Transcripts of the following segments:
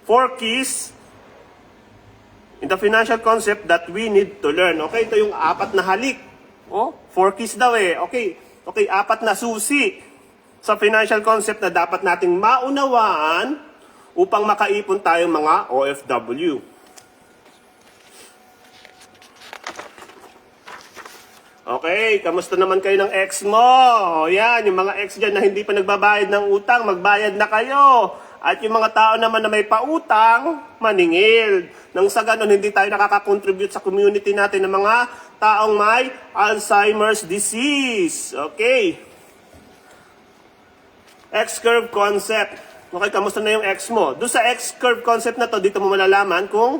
4 keys in the financial concept that we need to learn. Okay, ito yung 4 na halik. 4 keys daw eh. Okay, 4 na susi sa financial concept na dapat nating maunawaan upang makaipon tayong mga OFW. Okay, kamusta naman kayo ng ex mo? Yan, yung mga ex dyan na hindi pa nagbabayad ng utang, magbayad na kayo. At yung mga tao naman na may pautang, maningil. Nang sa ganun, hindi tayo nakaka-contribute sa community natin ng mga taong may Alzheimer's disease. Okay. X-curve concept. Okay, kamusta na yung ex mo? Doon sa X-curve concept na to, dito mo malalaman kung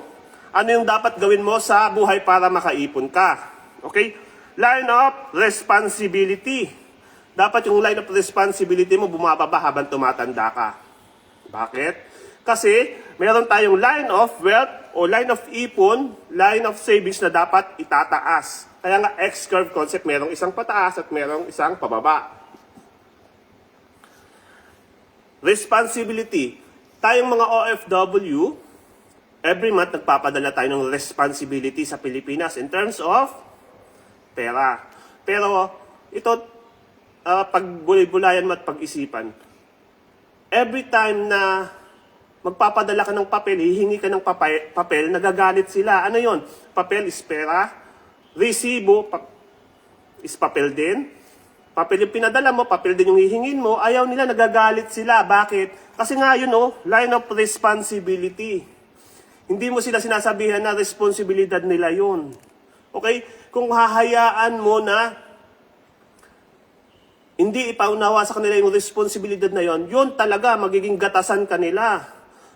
ano yung dapat gawin mo sa buhay para makaipon ka. Okay? Line of responsibility. Dapat yung line of responsibility mo bumababa habang tumatanda ka. Bakit? Kasi meron tayong line of wealth o line of ipon, line of savings na dapat itataas. Kaya nga X-curve concept, merong isang pataas at merong isang pababa. Responsibility. Tayong mga OFW, every month nagpapadala tayo ng responsibility sa Pilipinas in terms of pera. Pero ito, pag bulay-bulayan mo at pag-isipan, every time na magpapadala ka ng papel, hihingi ka ng papel, nagagalit sila. Ano yon? Papel is pera. Resibo is papel din. Papel yung pinadala mo, papel din yung hihingin mo. Ayaw nila, nagagalit sila. Bakit? Kasi nga yun, line of responsibility. Hindi mo sila sinasabihan na responsibilidad nila yun. Okay? Kung hahayaan mo na hindi ipaunawa sa kanila yung responsibilidad na yon, yun talaga magiging gatasan kanila.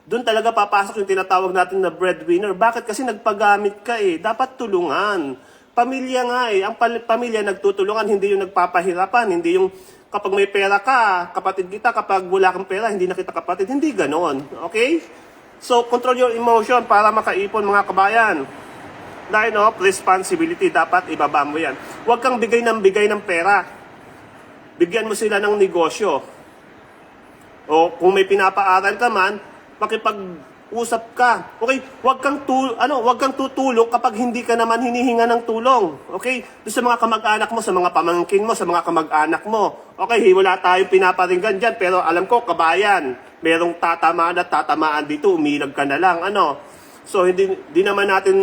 Doon talaga papasok yung tinatawag natin na breadwinner. Bakit? Kasi nagpagamit ka eh. Dapat tulungan. Pamilya nga eh. Ang pamilya nagtutulungan, hindi yung nagpapahirapan. Hindi yung kapag may pera ka, kapatid kita. Kapag wala kang pera, hindi na kita kapatid. Hindi ganon. Okay? So, control your emotion para makaipon mga kabayan. Line of responsibility, dapat ibaba mo yan. Huwag kang bigay ng pera. Bigyan mo sila ng negosyo. O kung may pinapaaral ka man, makipag-usap ka. Okay? Huwag kang tutulong kapag hindi ka naman hinihinga ng tulong. Okay? Doon sa mga kamag-anak mo, sa mga pamangkin mo, sa mga kamag-anak mo. Okay, wala tayong pinaparinggan dyan, pero alam ko, kabayan, merong tatamaan at tatamaan dito, umilag ka na lang. So, hindi naman natin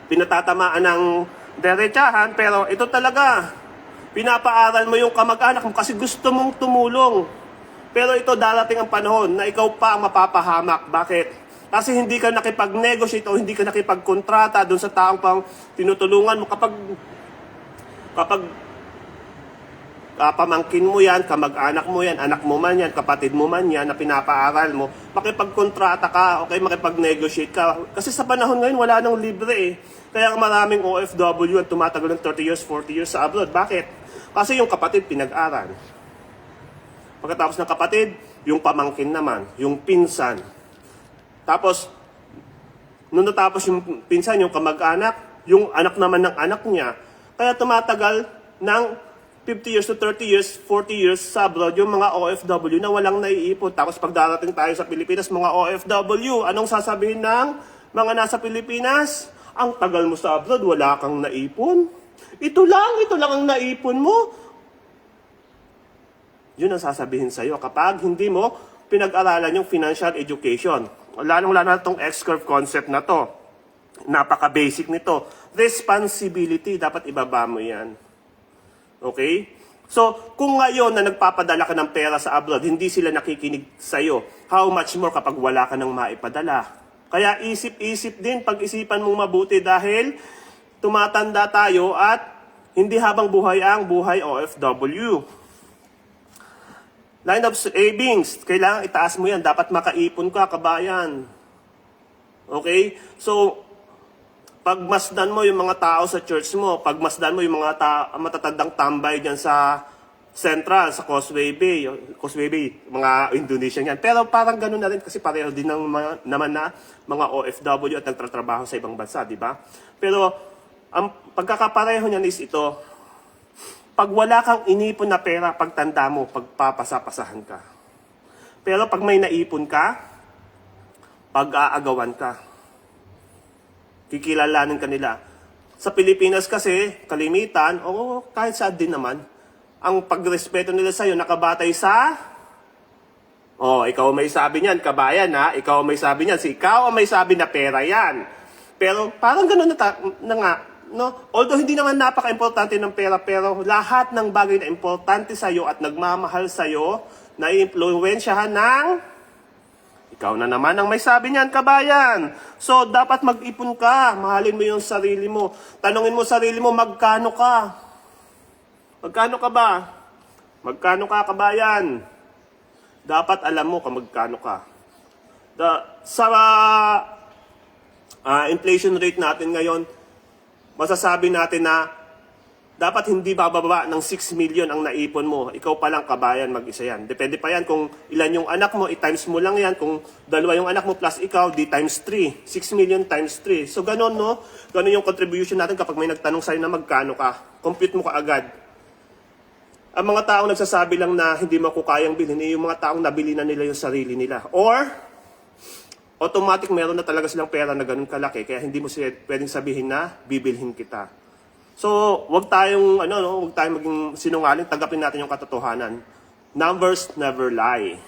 pinatatamaan ng derechahan, pero ito talaga, pinapaaral mo yung kamag-anak mo kasi gusto mong tumulong. Pero ito darating ang panahon na ikaw pa ang mapapahamak. Bakit? Kasi hindi ka nakipag-negotiate o hindi ka nakipag-kontrata doon sa taong pang tinutulungan mo. Kapag pamangkin mo yan, kamag-anak mo yan, anak mo man yan, kapatid mo man yan na pinapaaral mo, makipag-kontrata ka, okay, makipag-negotiate ka. Kasi sa panahon ngayon, wala nang libre eh. Kaya maraming OFW ang tumatagal ng 30 years, 40 years sa abroad. Bakit? Kasi yung kapatid pinag-aral. Pagkatapos ng kapatid, yung pamangkin naman, yung pinsan. Tapos, nung natapos yung pinsan, yung kamag-anak, yung anak naman ng anak niya, kaya tumatagal ng 50 years to 30 years, 40 years sa abroad, yung mga OFW na walang naiipon. Tapos pag darating tayo sa Pilipinas, mga OFW, anong sasabihin ng mga nasa Pilipinas? Ang tagal mo sa abroad, wala kang naipon. Ito lang ang naipon mo. Yun ang sasabihin sa'yo kapag hindi mo pinag-aralan yung financial education. Lalong-lalo na itong X-curve concept na to. Napaka-basic nito. Responsibility, dapat ibaba mo yan. Okay? So, kung ngayon na nagpapadala ka ng pera sa abroad, hindi sila nakikinig sa'yo, how much more kapag wala ka ng maipadala? Kaya isip-isip din, pag-isipan mong mabuti dahil tumatanda tayo at hindi habang buhay ang buhay OFW. Line of savings, kailangan itaas mo yan. Dapat makaipon ka, kabayan. Okay? So, pagmasdan mo yung mga tao sa church mo, pagmasdan mo yung mga matatandang tambay dyan sa Central, sa Causeway Bay, mga Indonesian yan. Pero parang ganun na rin kasi pareho din naman na mga OFW at nagtatrabaho sa ibang bansa, di ba? Pero ang pagkakapareho niyan is ito, pag wala kang inipon na pera, pagtanda mo, pagpapasapasahan ka. Pero pag may naipon ka, pag-aagawan ka. Kikilalanin ka nila. Sa Pilipinas kasi, kalimitan, o kahit saan din naman, ang pagrespeto nila sa'yo nakabatay sa... ikaw ang may sabi niyan, kabayan ha? Ikaw ang may sabi niyan. Si ikaw ang may sabi na pera yan. Pero parang gano'n na nga. No? Although hindi naman napaka-importante ng pera, pero lahat ng bagay na importante sa'yo at nagmamahal sa'yo, na-influensyahan ng... Ikaw na naman ang may sabi niyan, kabayan. So, dapat mag-ipon ka. Mahalin mo yung sarili mo. Tanungin mo sarili mo, magkano ka? Magkano ka ba? Magkano ka, kabayan? Dapat alam mo kung magkano ka. Sa inflation rate natin ngayon, masasabi natin na dapat hindi bababa ng 6 million ang naipon mo. Ikaw pa lang, kabayan, mag-isa yan. Depende pa yan kung ilan yung anak mo, i-times mo lang yan. Kung dalawa yung anak mo plus ikaw, di times 3. 6 million times 3. So, ganun, no? Ganun yung contribution natin kapag may nagtanong sa'yo na magkano ka. Compute mo ka agad. Ang mga taong nagsasabi lang na hindi mo ko kayang bilhin, yung mga taong nabili na nila yung sarili nila. Or, automatic meron na talaga silang pera na ganun kalaki, kaya hindi mo siya pwedeng sabihin na bibilhin kita. So, wag tayong maging sinungaling, tanggapin natin yung katotohanan. Numbers never lie.